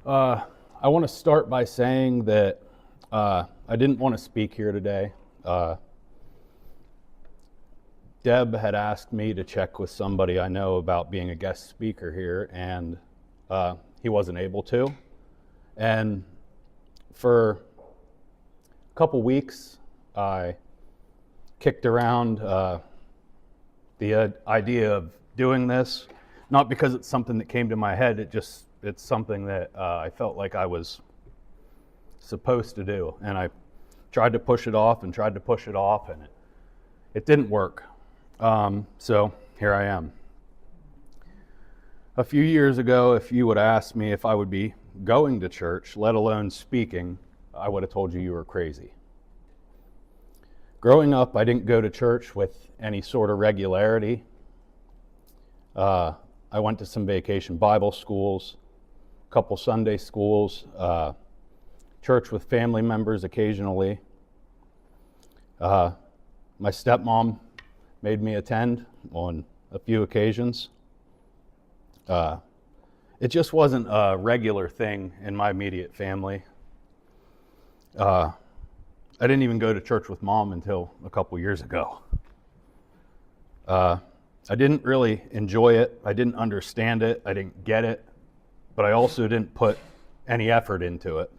I want to start by saying that I didn't want to speak here today. Deb had asked me to check with somebody I know about being a guest speaker here, and he wasn't able to. And for a couple weeks, I kicked around the idea of doing this, not because it's something that came to my head, it's something that I felt like I was supposed to do. And I tried to push it off, and it didn't work. So here I am. A few years ago, if you would ask me if I would be going to church, let alone speaking, I would have told you were crazy. Growing up, I didn't go to church with any sort of regularity. I went to some vacation Bible schools, a couple Sunday schools, church with family members occasionally. My stepmom made me attend on a few occasions. It just wasn't a regular thing in my immediate family. I didn't even go to church with Mom until a couple years ago. I didn't really enjoy it. I didn't understand it. I didn't get it. But I also didn't put any effort into it.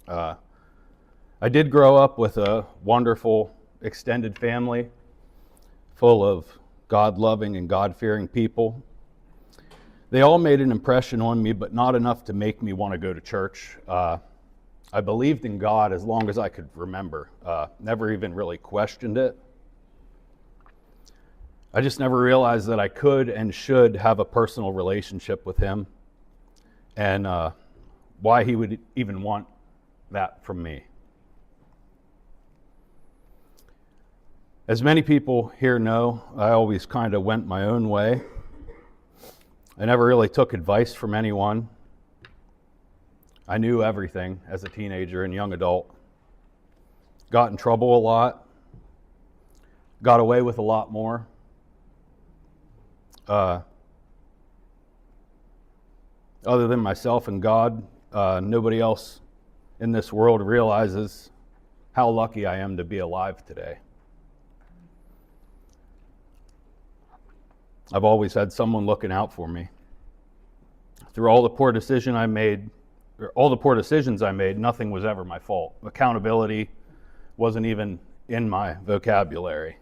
I did grow up with a wonderful extended family full of God-loving and God-fearing people. They all made an impression on me, but not enough to make me want to go to church. I believed in God as long as I could remember. Never even really questioned it. I just never realized that I could and should have a personal relationship with Him, and why He would even want that from me. As many people here know, I always kind of went my own way. I never really took advice from anyone. I knew everything as a teenager and young adult. Got in trouble a lot. Got away with a lot more. Other than myself and God, nobody else in this world realizes how lucky I am to be alive today. I've always had someone looking out for me. Through all the poor decisions I made, nothing was ever my fault. Accountability wasn't even in my vocabulary.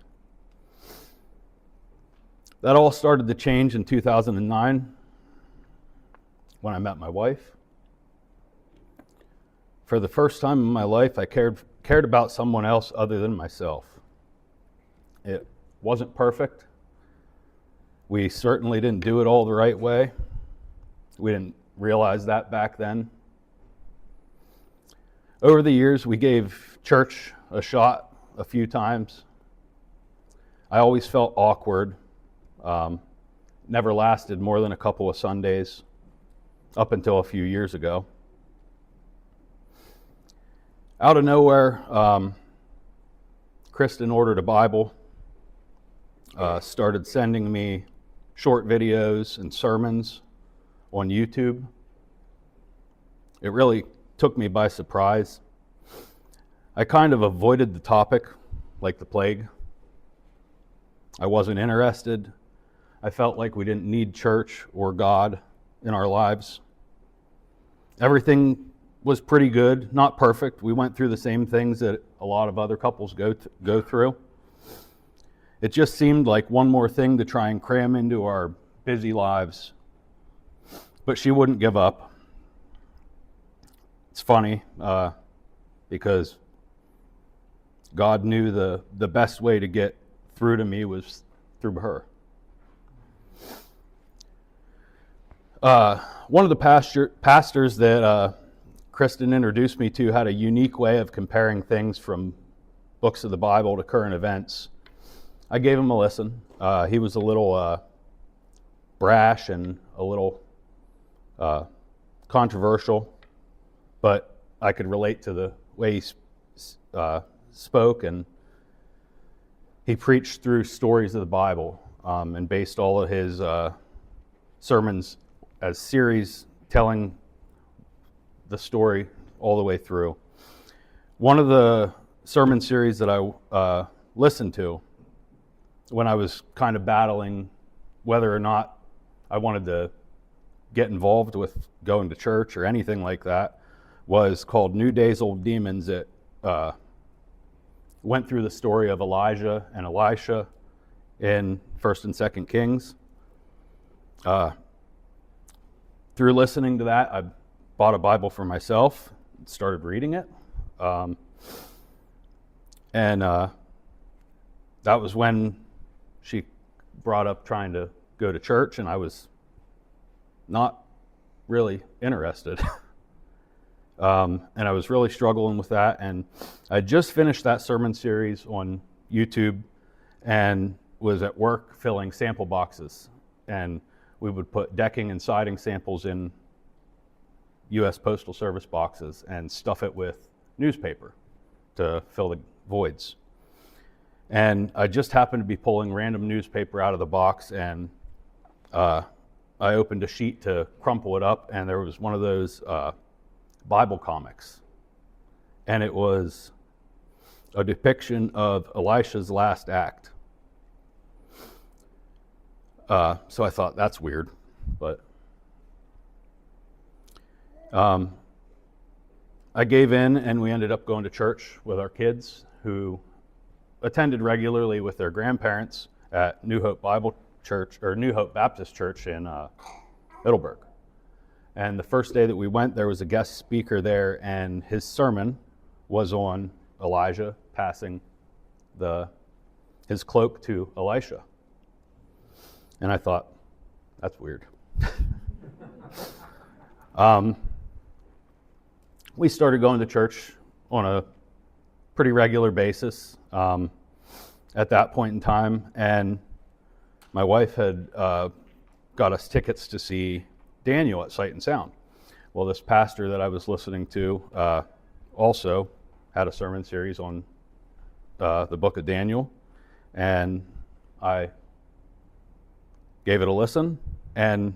That all started to change in 2009 when I met my wife. For the first time in my life, I cared about someone else other than myself. It wasn't perfect. We certainly didn't do it all the right way. We didn't realize that back then. Over the years, we gave church a shot a few times. I always felt awkward. Never lasted more than a couple of Sundays, up until a few years ago. Out of nowhere, Kristen ordered a Bible, started sending me short videos and sermons on YouTube. It really took me by surprise. I kind of avoided the topic like the plague. I wasn't interested. I felt like we didn't need church or God in our lives. Everything was pretty good, not perfect. We went through the same things that a lot of other couples go through. It just seemed like one more thing to try and cram into our busy lives. But she wouldn't give up. It's funny, because God knew the best way to get through to me was through her. One of the pastors that Kristen introduced me to had a unique way of comparing things from books of the Bible to current events. I gave him a listen. He was a little brash and a little controversial, but I could relate to the way he spoke, and he preached through stories of the Bible and based all of his sermons as series telling the story all the way through. One of the sermon series that I listened to when I was kind of battling whether or not I wanted to get involved with going to church or anything like that was called New Days, Old Demons. It went through the story of Elijah and Elisha in 1st and 2nd Kings. Through listening to that, I bought a Bible for myself, started reading it. And that was when she brought up trying to go to church, and I was not really interested. And I was really struggling with that. And I just finished that sermon series on YouTube and was at work filling sample boxes. And we would put decking and siding samples in U.S. Postal Service boxes and stuff it with newspaper to fill the voids. And I just happened to be pulling random newspaper out of the box, and I opened a sheet to crumple it up, and there was one of those Bible comics. And it was a depiction of Elisha's last act. So I thought, that's weird, but I gave in, and we ended up going to church with our kids, who attended regularly with their grandparents at New Hope Bible Church, or New Hope Baptist Church in Middleburg. And the first day that we went, there was a guest speaker there, and his sermon was on Elijah passing his cloak to Elisha. And I thought, that's weird. We started going to church on a pretty regular basis at that point in time, and my wife had got us tickets to see Daniel at Sight and Sound. Well, this pastor that I was listening to also had a sermon series on the book of Daniel, and I gave it a listen. And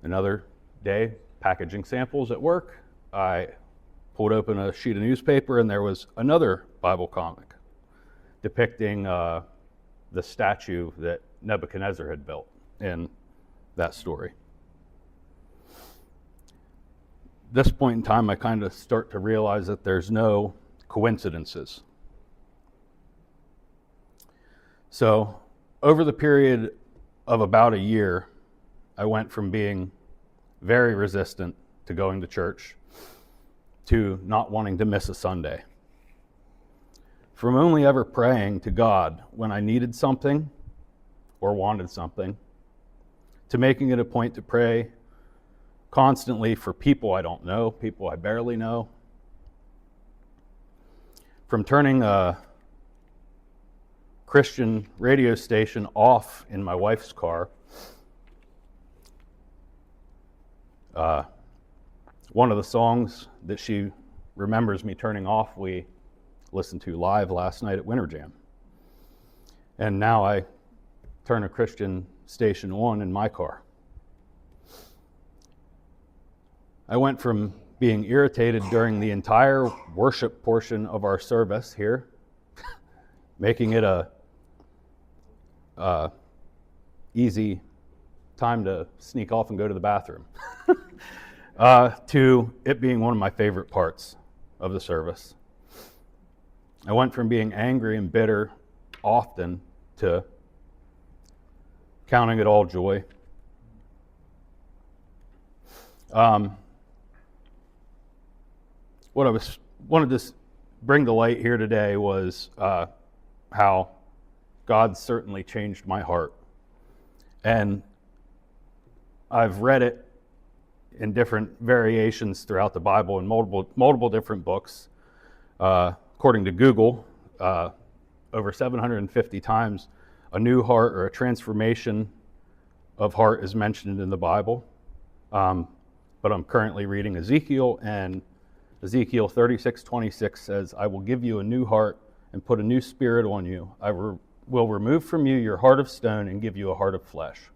another day, packaging samples at work, I pulled open a sheet of newspaper, and there was another Bible comic depicting the statue that Nebuchadnezzar had built in that story. This point in time, I kind of start to realize that there's no coincidences. So over the period of about a year, I went from being very resistant to going to church to not wanting to miss a Sunday. From only ever praying to God when I needed something or wanted something, to making it a point to pray constantly for people I don't know, people I barely know. From turning a Christian radio station off in my wife's car. One of the songs that she remembers me turning off, we listened to live last night at Winter Jam. And now I turn a Christian station on in my car. I went from being irritated during the entire worship portion of our service here, making it a easy time to sneak off and go to the bathroom, to it being one of my favorite parts of the service. I went from being angry and bitter often to counting it all joy. What I wanted to bring to light here today was how God certainly changed my heart. And I've read it in different variations throughout the Bible in multiple different books. According to Google, over 750 times a new heart or a transformation of heart is mentioned in the Bible. But I'm currently reading Ezekiel, and Ezekiel 36:26 says, "I will give you a new heart and put a new spirit on you. I will remove from you your heart of stone and give you a heart of flesh."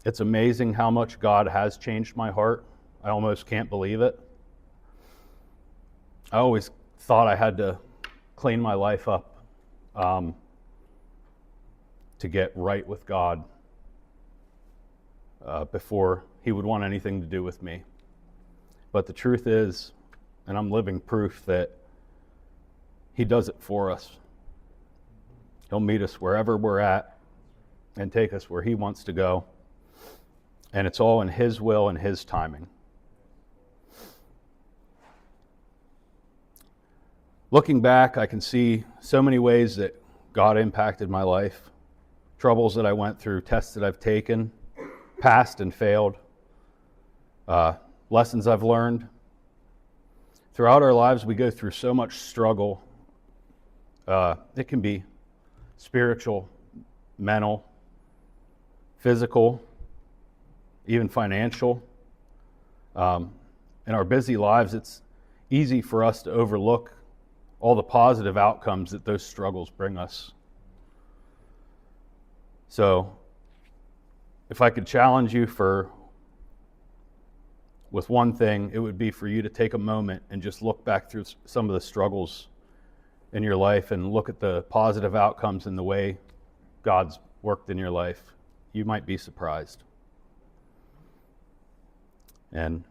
It's amazing how much God has changed my heart. I almost can't believe it. I always thought I had to clean my life up to get right with God before he would want anything to do with me. But the truth is, and I'm living proof that he does it for us. He'll meet us wherever we're at and take us where he wants to go. And it's all in his will and his timing. Looking back, I can see so many ways that God impacted my life. Troubles that I went through, tests that I've taken, passed and failed, lessons I've learned. Throughout our lives, we go through so much struggle. It can be spiritual, mental, physical, even financial. In our busy lives, it's easy for us to overlook all the positive outcomes that those struggles bring us. So, if I could challenge you with one thing, it would be for you to take a moment and just look back through some of the struggles in your life and look at the positive outcomes and the way God's worked in your life. You might be surprised. And